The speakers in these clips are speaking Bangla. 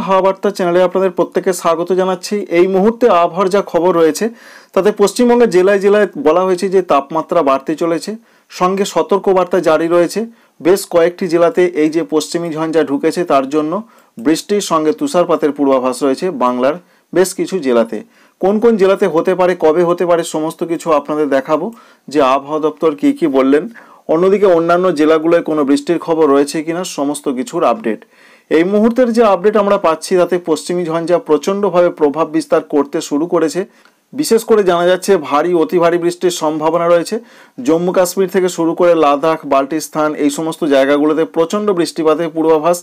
হাওয়া বার্তা চ্যানেলে আপনাদের প্রত্যেককে স্বাগত জানাচ্ছি। এই মুহূর্তে আবহাওয়ার যা খবর রয়েছে তাতে পশ্চিমবঙ্গের জেলায় জেলায় বলা হয়েছে যে তাপমাত্রা বাড়তে চলেছে, সঙ্গে সতর্কবার্তা জারি রয়েছে। বেশ কয়েকটি জেলাতে এই যে পশ্চিমী ঝঞ্ঝা ঢুকেছে তার জন্য বৃষ্টির সঙ্গে তুষারপাতের পূর্বাভাস রয়েছে বাংলার বেশ কিছু জেলাতে। কোন কোন জেলাতে হতে পারে, কবে হতে পারে, সমস্ত কিছু আপনাদের দেখাবো যে আবহাওয়া দপ্তর কী বললেন। অন্যদিকে অন্যান্য জেলাগুলোয় কোনো বৃষ্টির খবর রয়েছে কিনা সমস্ত কিছুর আপডেট। এই মুহূর্তের যে আপডেট আমরা পাচ্ছি তাতে পশ্চিমী ঝঞ্ঝা প্রচণ্ডভাবে প্রভাব বিস্তার করতে শুরু করেছে। বিশেষ করে জানা যাচ্ছে ভারী অতি ভারী বৃষ্টির সম্ভাবনা রয়েছে। জম্মু কাশ্মীর থেকে শুরু করে লাদাখ, বাল্টিস্তান এই সমস্ত জায়গাগুলোতে প্রচণ্ড বৃষ্টিপাতের পূর্বাভাস।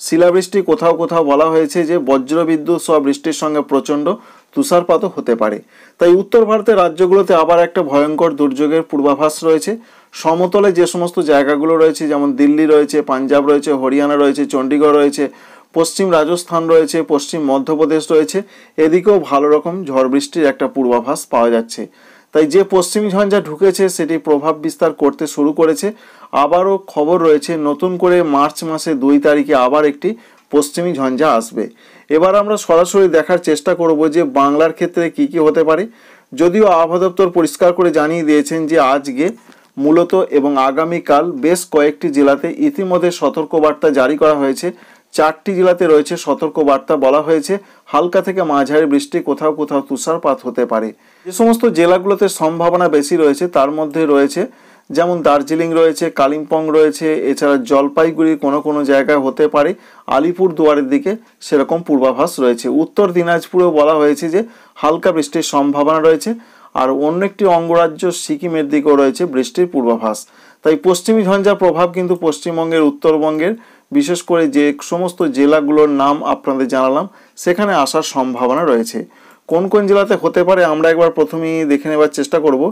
শিলাবৃষ্টি, কোথাও কোথাও বলা হয়েছে যে বজ্রবিদ্যুৎ সহ বৃষ্টির সঙ্গে প্রচণ্ড তুষারপাতও হতে পারে। তাই উত্তর ভারতের রাজ্যগুলোতে আবার একটা ভয়ঙ্কর দুর্যোগের পূর্বাভাস রয়েছে। সমতলে যে সমস্ত জায়গাগুলো রয়েছে যেমন দিল্লি রয়েছে, পাঞ্জাব রয়েছে, হরিয়ানা রয়েছে, চণ্ডীগড় রয়েছে, পশ্চিম রাজস্থান রয়েছে, পশ্চিম মধ্যপ্রদেশ রয়েছে, এদিকেও ভালো রকম ঝড় বৃষ্টির একটা পূর্বাভাস পাওয়া যাচ্ছে। তাই যে পশ্চিমী ঝঞ্ঝা ঢুকেছে সেটি প্রভাব বিস্তার করতে শুরু করেছে। আবারও খবর রয়েছে নতুন করে মার্চ মাসে 2 তারিখে আবার একটি পশ্চিমী ঝঞ্ঝা আসবে। এবার আমরা সরাসরি দেখার চেষ্টা করব যে বাংলার ক্ষেত্রে কি হতে পারে। যদিও আবহাওয়া দপ্তর পরিষ্কার করে জানিয়ে দিয়েছেন যে আজকে মূলত এবং আগামীকাল বেশ কয়েকটি জেলাতে ইতিমধ্যে সতর্কবার্তা জারি করা হয়েছে। 4টি জেলাতে রয়েছে সতর্কবার্তা, বলা হয়েছে হালকা থেকে মাঝারি বৃষ্টি, কোথাও কোথাও তুষারপাত হতে পারে। যে সমস্ত জেলাগুলোতে সম্ভাবনা বেশি রয়েছে তার মধ্যে রয়েছে যেমন দার্জিলিং রয়েছে, কালিম্পং রয়েছে, এছাড়া জলপাইগুড়ির কোনো জায়গায় হতে পারে, আলিপুর দুয়ারের দিকে সেরকম পূর্বাভাস রয়েছে। উত্তর দিনাজপুরেও বলা হয়েছে যে হালকা বৃষ্টির সম্ভাবনা রয়েছে। আর অন্য একটি অঙ্গরাজ্য সিকিমের দিকেও রয়েছে বৃষ্টির পূর্বাভাস। তাই পশ্চিমী ঝঞ্ঝার প্রভাব কিন্তু পশ্চিমবঙ্গের, উত্তরবঙ্গের বিশেষ করে যে সমস্ত জেলাগুলোর নাম আপনাদের জানালাম সেখানে আসার সম্ভাবনা রয়েছে। কোন কোন জেলাতে হতে পারে আমরা একবার প্রথমেই দেখে নেবার চেষ্টা করব।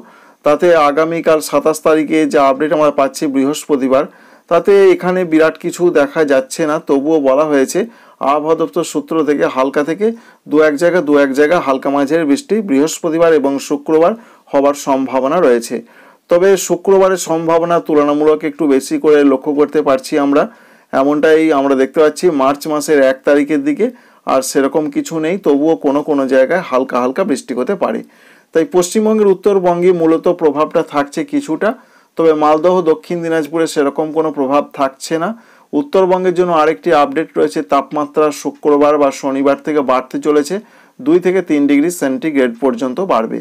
তাতে আগামীকাল 27 তারিখে যে আপডেট আমরা পাচ্ছি বৃহস্পতিবার, তাতে এখানে বিরাট কিছু দেখা যাচ্ছে না। তবুও বলা হয়েছে আবহাওয়া দপ্তর সূত্র থেকে হালকা থেকে দু এক জায়গা হালকা মাঝারি বৃষ্টি বৃহস্পতিবার এবং শুক্রবার হবার সম্ভাবনা রয়েছে। তবে শুক্রবারের সম্ভাবনা তুলনামূলক একটু বেশি করে লক্ষ্য করতে পারছি আমরা। এমনটাই আমরা দেখতে পাচ্ছি মার্চ মাসের 1 তারিখের দিকে। আর সেরকম কিছু নেই, তবুও কোনো জায়গায় হালকা হালকা বৃষ্টি হতে পারে। তাই পশ্চিমবঙ্গের উত্তরবঙ্গে মূলত প্রভাবটা থাকছে কিছুটা, তবে মালদহ, দক্ষিণ দিনাজপুরে সেরকম কোনো প্রভাব থাকছে না। উত্তরবঙ্গের জন্য আরেকটি আপডেট রয়েছে, তাপমাত্রা শুক্রবার বা শনিবার থেকে বাড়তে চলেছে, 2 থেকে 3 ডিগ্রি সেন্টিগ্রেড পর্যন্ত বাড়বে।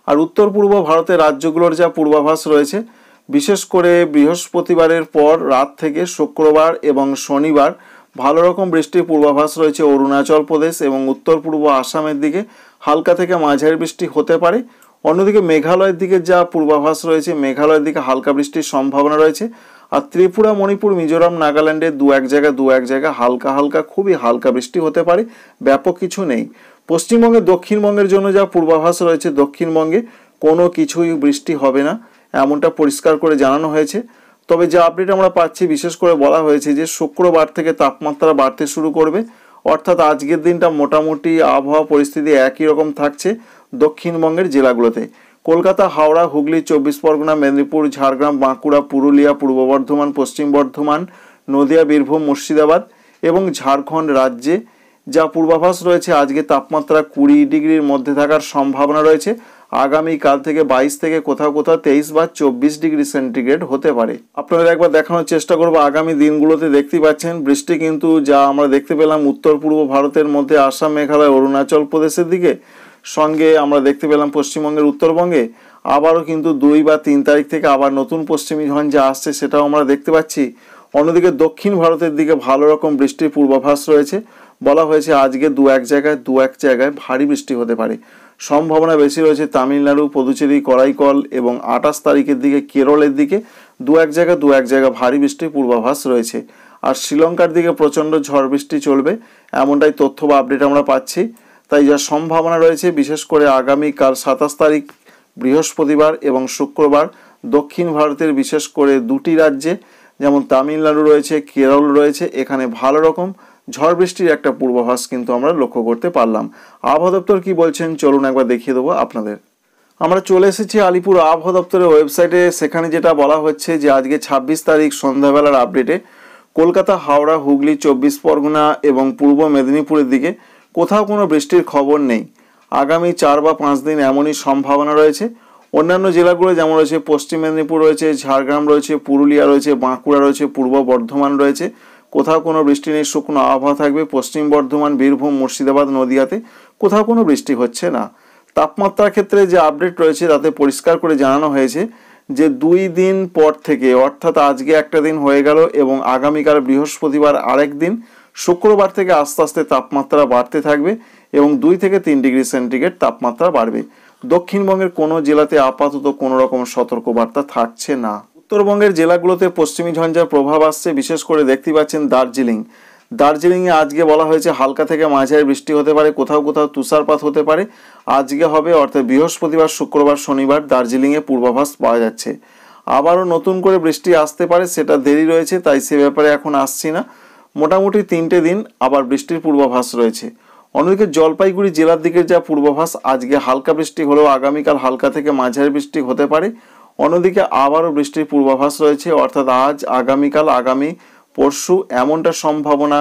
আর উত্তর পূর্ব ভারতের রাজ্যগুলোর যা পূর্বাভাস রয়েছে, বিশেষ করে বৃহস্পতিবারের পর রাত থেকে শুক্রবার এবং শনিবার ভালো রকম বৃষ্টির পূর্বাভাস রয়েছে অরুণাচল প্রদেশ এবং উত্তর পূর্ব আসামের দিকে হালকা থেকে মাঝারি বৃষ্টি হতে পারে। অন্যদিকে মেঘালয়ের দিকে যা পূর্বাভাস রয়েছে, মেঘালয়ের দিকে হালকা বৃষ্টির সম্ভাবনা রয়েছে। আর ত্রিপুরা, মণিপুর, মিজোরাম, নাগাল্যান্ডে দু এক জায়গায় হালকা খুবই হালকা বৃষ্টি হতে পারে, ব্যাপক কিছু নেই। পশ্চিমবঙ্গে, দক্ষিণবঙ্গের জন্য যা পূর্বাভাস রয়েছে, দক্ষিণবঙ্গে কোনো কিছুই বৃষ্টি হবে না এমনটা পরিষ্কার করে জানানো হয়েছে। তবে যে আপডেট আমরা পাচ্ছি বিশেষ করে বলা হয়েছে যে শুক্রবার থেকে তাপমাত্রা বাড়তে শুরু করবে, অর্থাৎ আজকের দিনটা মোটামুটি আবহাওয়া পরিস্থিতি একই রকম থাকছে দক্ষিণবঙ্গের জেলাগুলোতে। কলকাতা, হাওড়া, হুগলি, 24 পরগনা, মেদিনীপুর, ঝাড়গ্রাম, বাঁকুড়া, পুরুলিয়া, পূর্ব বর্ধমান, পশ্চিম বর্ধমান, নদিয়া, বীরভূম, মুর্শিদাবাদ এবং ঝাড়খণ্ড রাজ্যে যা পূর্বাভাস রয়েছে আজকে তাপমাত্রা 20 ডিগ্রির মধ্যে থাকার সম্ভাবনা রয়েছে। আগামীকাল থেকে 22 থেকে কোথাও 23 বা 24 ডিগ্রি সেন্টিগ্রেড হতে পারে। আপনাদের একবার দেখানোর চেষ্টা করবো আগামী দিনগুলোতে। দেখতেই পাচ্ছেন বৃষ্টি কিন্তু যা আমরা দেখতে পেলাম উত্তর পূর্ব ভারতের মধ্যে আসাম, মেঘালয়, অরুণাচল প্রদেশের দিকে, সঙ্গে আমরা দেখতে পেলাম পশ্চিমবঙ্গের উত্তরবঙ্গে। আবারও কিন্তু 2 বা 3 তারিখ থেকে আবার নতুন পশ্চিমী ঝঞ্ঝা আসছে, সেটাও আমরা দেখতে পাচ্ছি। অন্যদিকে দক্ষিণ ভারতের দিকে ভালো রকম বৃষ্টির পূর্বাভাস রয়েছে। বলা হয়েছে আজকে দু এক জায়গায় ভারী বৃষ্টি হতে পারে, সম্ভাবনা বেশি রয়েছে তামিলনাড়ু, পুদুচেরি, করাইকল এবং 28 তারিখের দিকে কেরলের দিকে দু এক জায়গায় ভারী বৃষ্টির পূর্বাভাস রয়েছে। আর শ্রীলঙ্কার দিকে প্রচণ্ড ঝড় বৃষ্টি চলবে এমনটাই তথ্য বা আপডেট আমরা পাচ্ছি। তাই যা সম্ভাবনা রয়েছে বিশেষ করে আগামীকাল 27 তারিখ বৃহস্পতিবার এবং শুক্রবার দক্ষিণ ভারতের বিশেষ করে 2টি রাজ্যে যেমন তামিলনাড়ু রয়েছে, কেরল রয়েছে, এখানে ভালো রকম ঝড় বৃষ্টির একটা পূর্বাভাস কিন্তু আমরা লক্ষ্য করতে পারলাম। আবহাওয়া দপ্তর কি বলছেন চলুন একবার দেখিয়ে দেবো আপনাদের। আমরা চলে এসেছি আলিপুর আবহাওয়া দপ্তরের ওয়েবসাইটে। সেখানে যেটা বলা হচ্ছে যে আজকে 26 তারিখ সন্ধ্যাবেলার আপডেটে কলকাতা, হাওড়া, হুগলি, 24 পরগনা এবং পূর্ব মেদিনীপুরের দিকে কোথাও কোনো বৃষ্টির খবর নেই। আগামী 4 বা 5 দিন এমনই সম্ভাবনা রয়েছে। অন্যান্য জেলাগুলো যেমন রয়েছে পশ্চিম মেদিনীপুর রয়েছে, ঝাড়গ্রাম রয়েছে, পুরুলিয়া রয়েছে, বাঁকুড়া রয়েছে, পূর্ব বর্ধমান রয়েছে, কোথাও কোনো বৃষ্টি নেই, শুকনো আবহাওয়া থাকবে। পশ্চিম বর্ধমান, বীরভূম, মুর্শিদাবাদ, নদিয়াতে কোথাও কোনো বৃষ্টি হচ্ছে না। তাপমাত্রার ক্ষেত্রে যে আপডেট রয়েছে তাতে পরিষ্কার করে জানানো হয়েছে যে 2 দিন পর থেকে, অর্থাৎ আজকে একটা দিন হয়ে গেল এবং আগামীকাল বৃহস্পতিবার আরেক দিন, শুক্রবার থেকে আস্তে আস্তে তাপমাত্রা বাড়তে থাকবে এবং 2 থেকে 3 ডিগ্রি সেন্টিগ্রেড তাপমাত্রা বাড়বে। দক্ষিণবঙ্গের কোনো জেলাতে আপাতত কোনো রকম সতর্কবার্তা থাকছে না। উত্তরবঙ্গের জেলাগুলোতে পশ্চিমী ঝঞ্ঝার প্রভাব আসছে, বিশেষ করে দেখতে পাচ্ছেন দার্জিলিংয়ে আজকে বলা হয়েছে হালকা থেকে মাঝারি বৃষ্টি হতে পারে, কোথাও কোথাও তুষারপাত হতে পারে। আজকে হবে, অর্থাৎ বৃহস্পতিবার, শুক্রবার, শনিবার দার্জিলিংয়ে পূর্বাভাস পাওয়া যাচ্ছে। আবারও নতুন করে বৃষ্টি আসতে পারে, সেটা দেরি রয়েছে, তাই সে ব্যাপারে এখন আসছি না। মোটামুটি 3টে দিন আবার বৃষ্টির পূর্বাভাস রয়েছে। অন্যদিকে জলপাইগুড়ি জেলার দিকের যা পূর্বাভাস, আজকে হালকা বৃষ্টি হলেও আগামীকাল হালকা থেকে মাঝারি বৃষ্টি হতে পারে। অন্যদিকে আবারও বৃষ্টির পূর্বাভাস রয়েছে, অর্থাৎ আজ, আগামীকাল, আগামী পরশু এমনটা সম্ভাবনা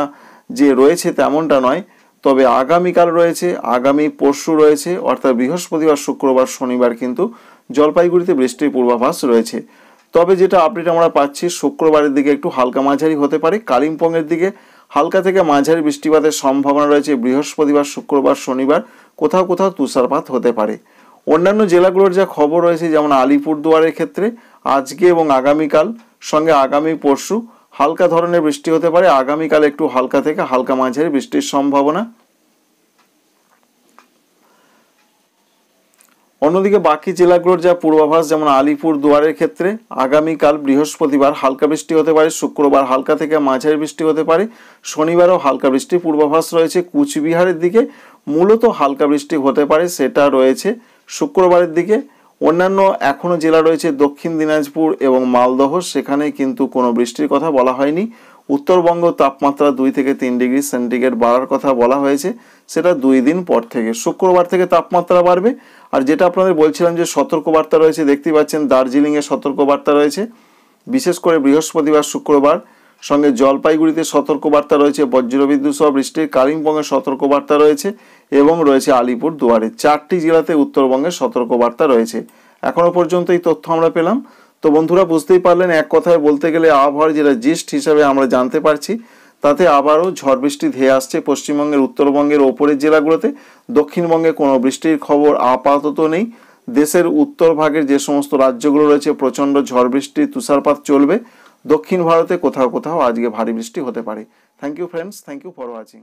যে রয়েছে তেমনটা নয়, তবে আগামীকাল রয়েছে, আগামী পরশু রয়েছে, অর্থাৎ বৃহস্পতিবার, শুক্রবার, শনিবার কিন্তু জলপাইগুড়িতে বৃষ্টির পূর্বাভাস রয়েছে। তবে যেটা আপডেট আমরা পাচ্ছি, শুক্রবারের দিকে একটু হালকা মাঝারি হতে পারে, কালিম্পংয়ের দিকে হালকা থেকে মাঝারি বৃষ্টিপাতের সম্ভাবনা রয়েছে। বৃহস্পতিবার, শুক্রবার, শনিবার কোথাও কোথাও তুষারপাত হতে পারে। অন্যান্য জেলাগুলোর যা খবর রয়েছে, যেমন আলিপুরদুয়ারের ক্ষেত্রে আজকে এবং আগামীকাল, সঙ্গে আগামী পরশু হালকা ধরনের বৃষ্টি হতে পারে। আগামীকাল একটু হালকা থেকে হালকা মাঝারি বৃষ্টির সম্ভাবনা। অন্যদিকে বাকি জেলাগুলোর যা পূর্বাভাস, যেমন আলিপুরদুয়ারের ক্ষেত্রে আগামীকাল বৃহস্পতিবার হালকা বৃষ্টি হতে পারে, শুক্রবার হালকা থেকে মাঝারি বৃষ্টি হতে পারে, শনিবারও হালকা বৃষ্টির পূর্বাভাস রয়েছে। কুচবিহারের দিকে মূলত হালকা বৃষ্টি হতে পারে, সেটা রয়েছে শুক্রবারের দিকে। অন্যান্য এখনও জেলা রয়েছে দক্ষিণ দিনাজপুর এবং মালদহ, সেখানে কিন্তু কোনো বৃষ্টির কথা বলা হয়নি। উত্তরবঙ্গ তাপমাত্রা 2 থেকে 3 ডিগ্রি সেন্টিগ্রেড বাড়ার কথা বলা হয়েছে, সেটা 2 দিন পর থেকে। শুক্রবার থেকে তাপমাত্রা বাড়বে। আর যেটা আপনাদের বলছিলাম যে সতর্কবার্তা রয়েছে, দেখতেই পাচ্ছেন দার্জিলিংয়ে সতর্কবার্তা রয়েছে, বিশেষ করে বৃহস্পতিবার, শুক্রবার। সঙ্গে জলপাইগুড়িতে সতর্কবার্তা রয়েছে বজ্রবিদ্যুৎ সহ বৃষ্টির, কালিম্পংয়ে সতর্কবার্তা রয়েছে এবং রয়েছে আলিপুরদুয়ারে। 4টি জেলাতে উত্তরবঙ্গে সতর্কবার্তা রয়েছে। এখনো পর্যন্ত এই তথ্য আমরা পেলাম। তো বন্ধুরা, বুঝতেই পারলেন, এক কথায় বলতে গেলে আবহাওয়ার যেটা জিস্ট হিসাবে আমরা জানতে পারছি, তাতে আবারও ঝড় বৃষ্টি ধেয়ে আসছে পশ্চিমবঙ্গের, উত্তরবঙ্গের ওপরের জেলাগুলোতে। দক্ষিণবঙ্গে কোনো বৃষ্টির খবর আপাতত নেই। দেশের উত্তর ভাগের যে সমস্ত রাজ্যগুলো রয়েছে প্রচণ্ড ঝড় বৃষ্টি, তুষারপাত চলবে। দক্ষিণ ভারতে কোথাও কোথাও আজকে ভারী বৃষ্টি হতে পারে। Thank you friends, thank you for watching.